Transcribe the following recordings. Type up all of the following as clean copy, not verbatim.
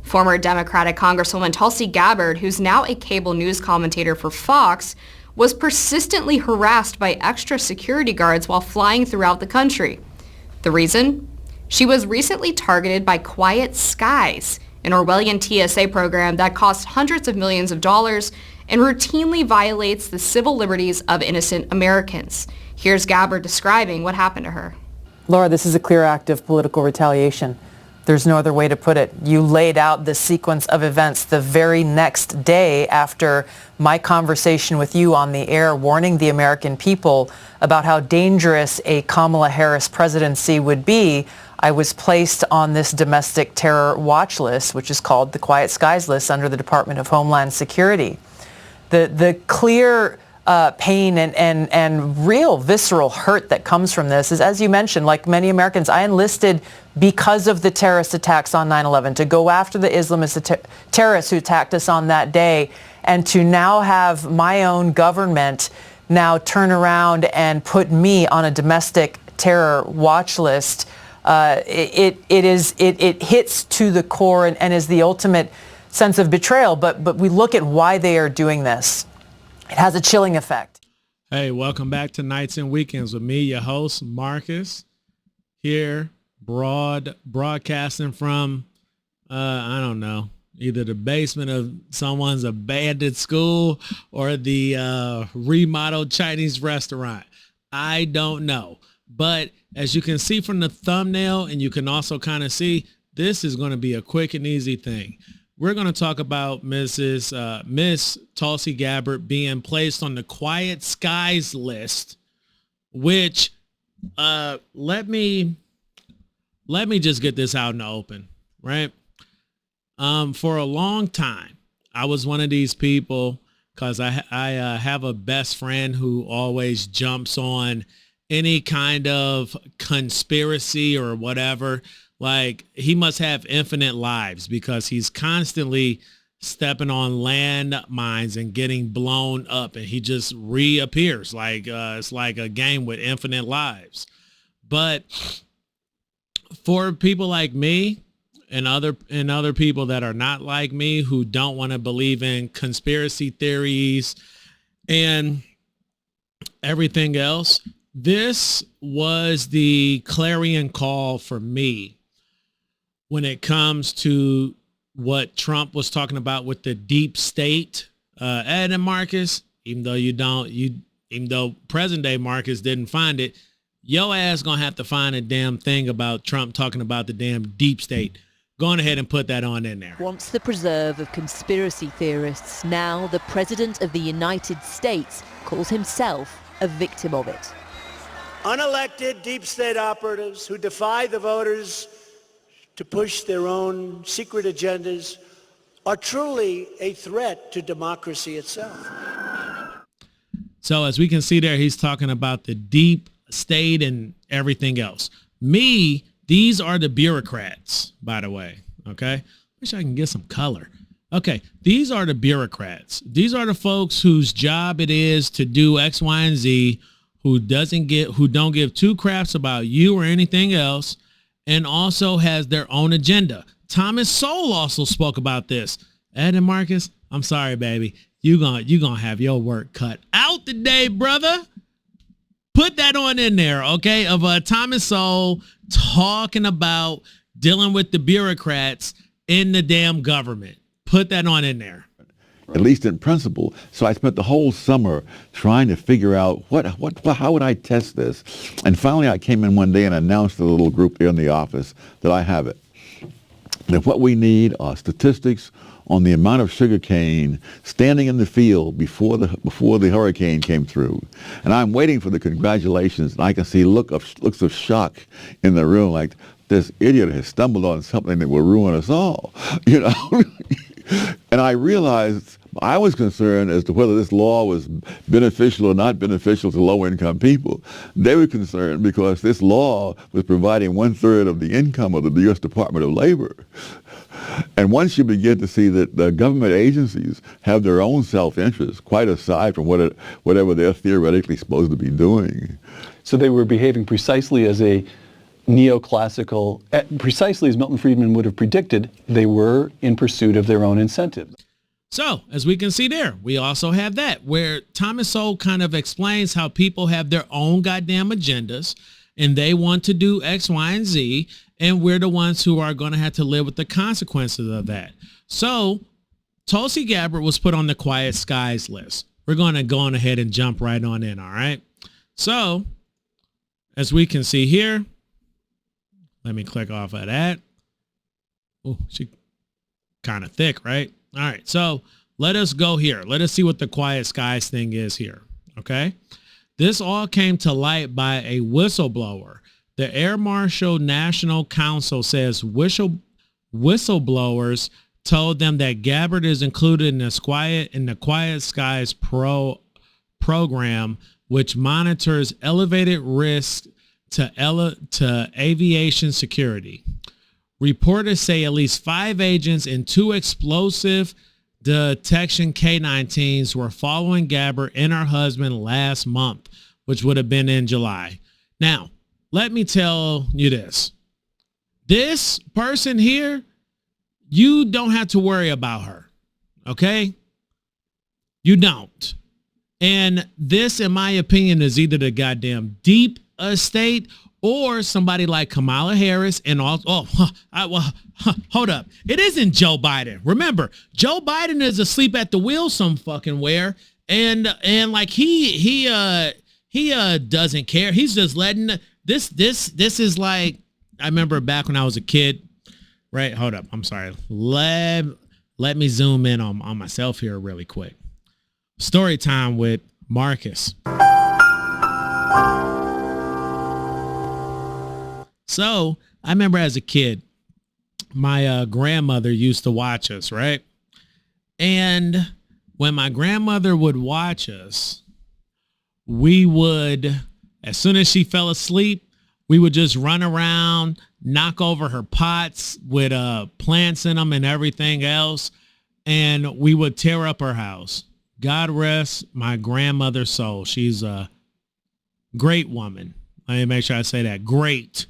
Former Democratic Congresswoman Tulsi Gabbard, who's now a cable news commentator for Fox, was persistently harassed by extra security guards while flying throughout the country. The reason? She was recently targeted by Quiet Skies, an Orwellian TSA program that costs hundreds of millions of dollars and routinely violates the civil liberties of innocent Americans. Here's Gabbard describing what happened to her. Laura, this is a clear act of political retaliation. There's no other way to put it. You laid out the sequence of events the very next day after my conversation with you on the air, warning the American people about how dangerous a Kamala Harris presidency would be. I was placed on this domestic terror watch list, which is called the Quiet Skies list under the Department of Homeland Security. The clear pain and real visceral hurt that comes from this is, as you mentioned, like many Americans, I enlisted because of the terrorist attacks on 9/11 to go after the Islamist terrorists who attacked us on that day, and to now have my own government now turn around and put me on a domestic terror watch list. It hits to the core and is the ultimate sense of betrayal. But we look at why they are doing this. It has a chilling effect. Hey, welcome back to Nights and Weekends with me, your host, Marcus, here broadcasting from, I don't know, either the basement of someone's abandoned school or the remodeled Chinese restaurant. I don't know. But as you can see from the thumbnail, and you can also kind of see, this is going to be a quick and easy thing. We're going to talk about Miss Tulsi Gabbard being placed on the Quiet Skies list, which let me just get this out in the open, right? For a long time, I was one of these people, because I have a best friend who always jumps on any kind of conspiracy or whatever. Like, he must have infinite lives because he's constantly stepping on landmines and getting blown up, and he just reappears. Like, it's like a game with infinite lives. But for people like me and other people that are not like me, who don't want to believe in conspiracy theories and everything else, this was the clarion call for me when it comes to what Trump was talking about with the deep state. Ed and Marcus, even though present day Marcus didn't find it, your ass gonna have to find a damn thing about Trump talking about the damn deep state. Go on ahead and put that on in there. Once the preserve of conspiracy theorists, now the President of the United States calls himself a victim of it. Unelected deep state operatives who defy the voters to push their own secret agendas are truly a threat to democracy itself. So as we can see there, he's talking about the deep state and everything else. These are the bureaucrats, by the way, okay? Wish I can get some color. Okay, these are the bureaucrats. These are the folks whose job it is to do X, Y, and Z, who don't give two craps about you or anything else, and also has their own agenda. Thomas Sowell also spoke about this. Ed and Marcus, I'm sorry, baby. You gonna have your work cut out today, brother. Put that on in there, okay? Of Thomas Sowell talking about dealing with the bureaucrats in the damn government. Put that on in there. At least in principle. So I spent the whole summer trying to figure out how would I test this? And finally I came in one day and announced to the little group there in the office that I have it. That what we need are statistics on the amount of sugar cane standing in the field before the hurricane came through. And I'm waiting for the congratulations, and I can see looks of shock in the room, like this idiot has stumbled on something that will ruin us all, you know. And I realized I was concerned as to whether this law was beneficial or not beneficial to low-income people. They were concerned because this law was providing 1/3 of the income of the U.S. Department of Labor. And once you begin to see that the government agencies have their own self-interest, quite aside from whatever they're theoretically supposed to be doing. So they were behaving precisely as a neoclassical, precisely as Milton Friedman would have predicted, they were in pursuit of their own incentive. So, as we can see there, we also have that where Thomas Sowell kind of explains how people have their own goddamn agendas and they want to do X, Y, and Z, and we're the ones who are going to have to live with the consequences of that. So, Tulsi Gabbard was put on the Quiet Skies list. We're going to go on ahead and jump right on in, all right? So, as we can see here, let me click off of that. Oh, she kind of thick, right? All right, so let us go here. Let us see what the Quiet Skies thing is here, okay? This all came to light by a whistleblower. The Air Marshal National Council says whistleblowers told them that Gabbard is included in the Quiet Skies program, which monitors elevated risk to aviation security. Reporters say at least 5 agents and 2 explosive detection K9 teams were following Gabbard and her husband last month, which would have been in July. Now, let me tell you this. This person here, you don't have to worry about her, okay? You don't. And this, in my opinion, is either the goddamn deep state or somebody like Kamala Harris and hold up. It isn't Joe Biden. Remember, Joe Biden is asleep at the wheel some fucking where. And like he doesn't care. He's just letting this is like, I remember back when I was a kid, right? Hold up. I'm sorry. Let me zoom in on myself here really quick. Story time with Marcus. So I remember as a kid, my grandmother used to watch us, right? And when my grandmother would watch us, we would, as soon as she fell asleep, we would just run around, knock over her pots with plants in them and everything else, and we would tear up her house. God rest my grandmother's soul. She's a great woman. Let me make sure I say that. Great.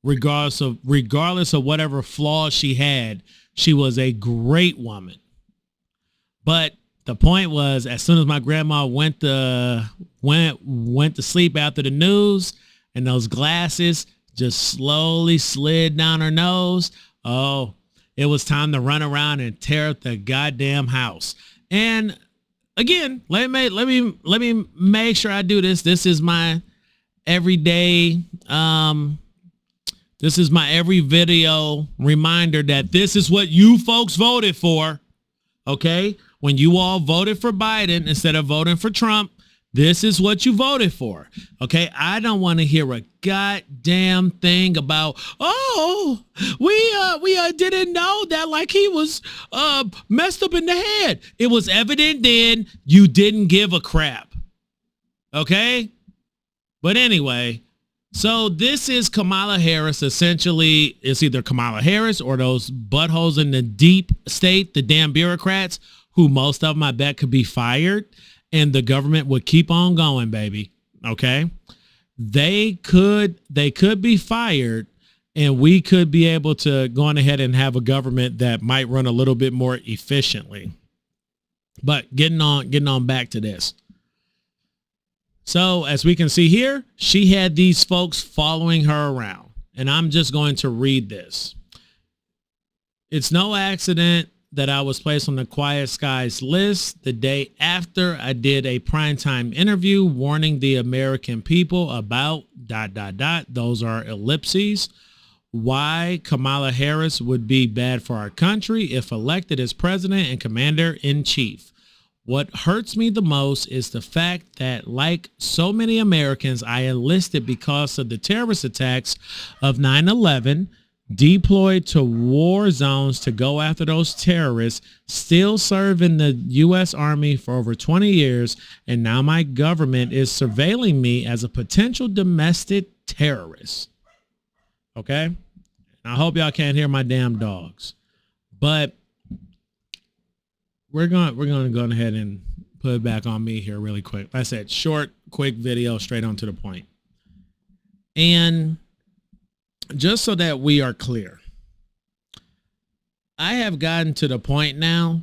Regardless of whatever flaws she had, she was a great woman. But the point was, as soon as my grandma went to sleep after the news, and those glasses just slowly slid down her nose, oh, it was time to run around and tear up the goddamn house. And again, let me make sure I do this. This is my everyday. This is my every video reminder that this is what you folks voted for, okay? When you all voted for Biden instead of voting for Trump, this is what you voted for, okay? I don't want to hear a goddamn thing about, oh, we didn't know that, like he was messed up in the head. It was evident then you didn't give a crap, okay? But anyway, so this is Kamala Harris. Essentially, it's either Kamala Harris or those buttholes in the deep state, the damn bureaucrats, who most of them I bet could be fired, and the government would keep on going, baby. Okay? They could be fired, and we could be able to go on ahead and have a government that might run a little bit more efficiently. But getting on back to this. So as we can see here, she had these folks following her around, and I'm just going to read this. It's no accident that I was placed on the Quiet Skies list the day after I did a primetime interview warning the American people about ... Those are ellipses. Why Kamala Harris would be bad for our country if elected as president and commander-in-chief. What hurts me the most is the fact that, like so many Americans, I enlisted because of the terrorist attacks of 9/11, deployed to war zones to go after those terrorists, still serve in the U.S. Army for over 20 years, and now my government is surveilling me as a potential domestic terrorist. Okay? And I hope y'all can't hear my damn dogs. But we're going to go ahead and put it back on me here really quick. Like I said, short, quick video, straight on to the point. And just so that we are clear, I have gotten to the point now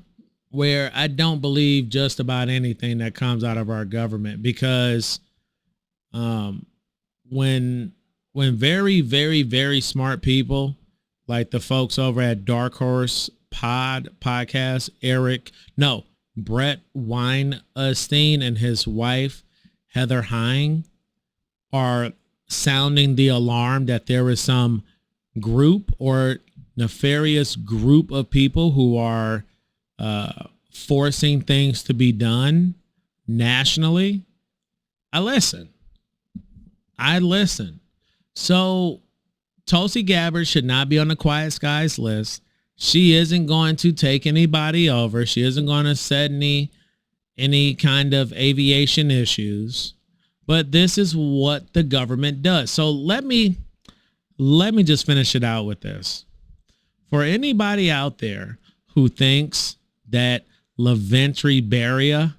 where I don't believe just about anything that comes out of our government, because when very, very, very smart people like the folks over at Dark Horse podcast, Brett Weinstein and his wife, Heather Hine, are sounding the alarm that there is some group or nefarious group of people who are forcing things to be done nationally, I listen. So Tulsi Gabbard should not be on the Quiet Skies list. She isn't going to take anybody over. She isn't going to set any kind of aviation issues. But this is what the government does. So let me just finish it out with this. For anybody out there who thinks that LaVentry Beria,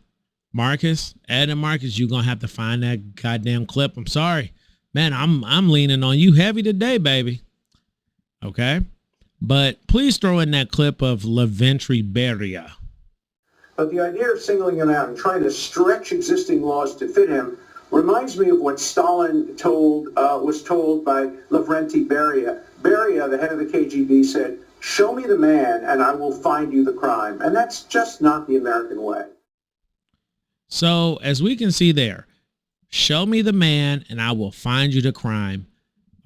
Marcus, Ed and Marcus, you're going to have to find that goddamn clip. I'm sorry. Man, I'm leaning on you heavy today, baby. Okay? But please throw in that clip of LaVentry Beria. But the idea of singling him out and trying to stretch existing laws to fit him reminds me of what Stalin was told by Lavrenti Beria. Beria, the head of the KGB, said, "Show me the man and I will find you the crime." And that's just not the American way. So as we can see there, show me the man and I will find you the crime.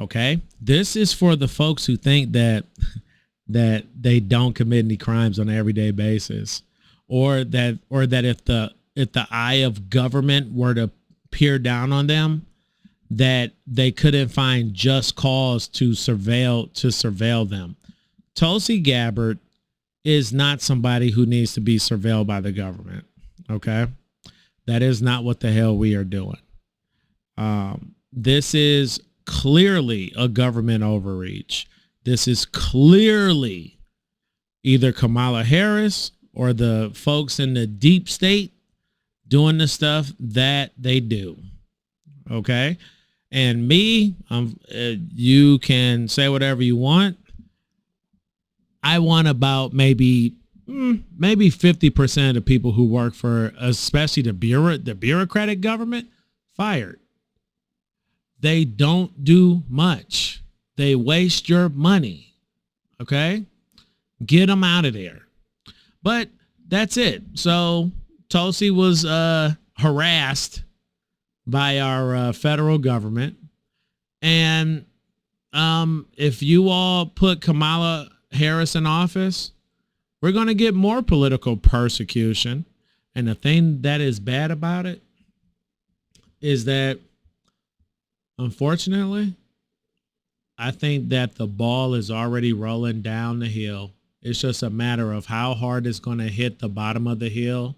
Okay? This is for the folks who think that they don't commit any crimes on an everyday basis, or that if the eye of government were to peer down on them, that they couldn't find just cause to surveil them. Tulsi Gabbard is not somebody who needs to be surveilled by the government. Okay? That is not what the hell we are doing. This is clearly a government overreach. This is clearly either Kamala Harris or the folks in the deep state doing the stuff that they do. Okay? And me, you can say whatever you want. I want about maybe 50% of the people who work for, especially the bureaucratic government, fired. They don't do much. They waste your money. Okay? Get them out of there. But that's it. So Tulsi was harassed by our federal government. And if you all put Kamala Harris in office, we're going to get more political persecution. And the thing that is bad about it is that, unfortunately, I think that the ball is already rolling down the hill. It's just a matter of how hard it's going to hit the bottom of the hill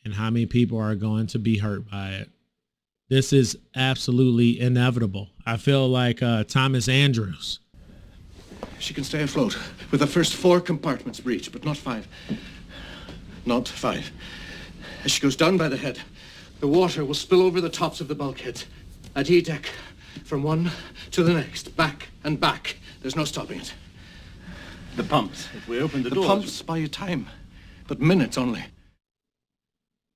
and how many people are going to be hurt by it. This is absolutely inevitable. I feel like Thomas Andrews. She can stay afloat with the first 4 compartments breached, but not 5. Not 5. As she goes down by the head, the water will spill over the tops of the bulkheads. At E deck, from one to the next, back and back. There's no stopping it. The pumps, if we open the doors. The pumps buy you time, but minutes only.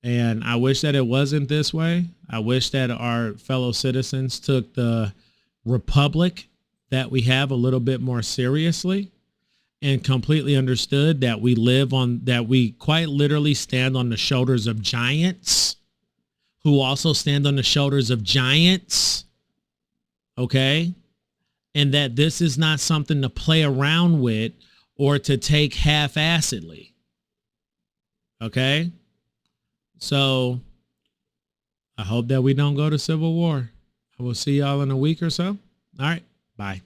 And I wish that it wasn't this way. I wish that our fellow citizens took the republic that we have a little bit more seriously and completely understood that we quite literally stand on the shoulders of giants who also stand on the shoulders of giants. Okay? And that this is not something to play around with or to take half-assedly. Okay? So I hope that we don't go to civil war. I will see y'all in a week or so. All right. Bye.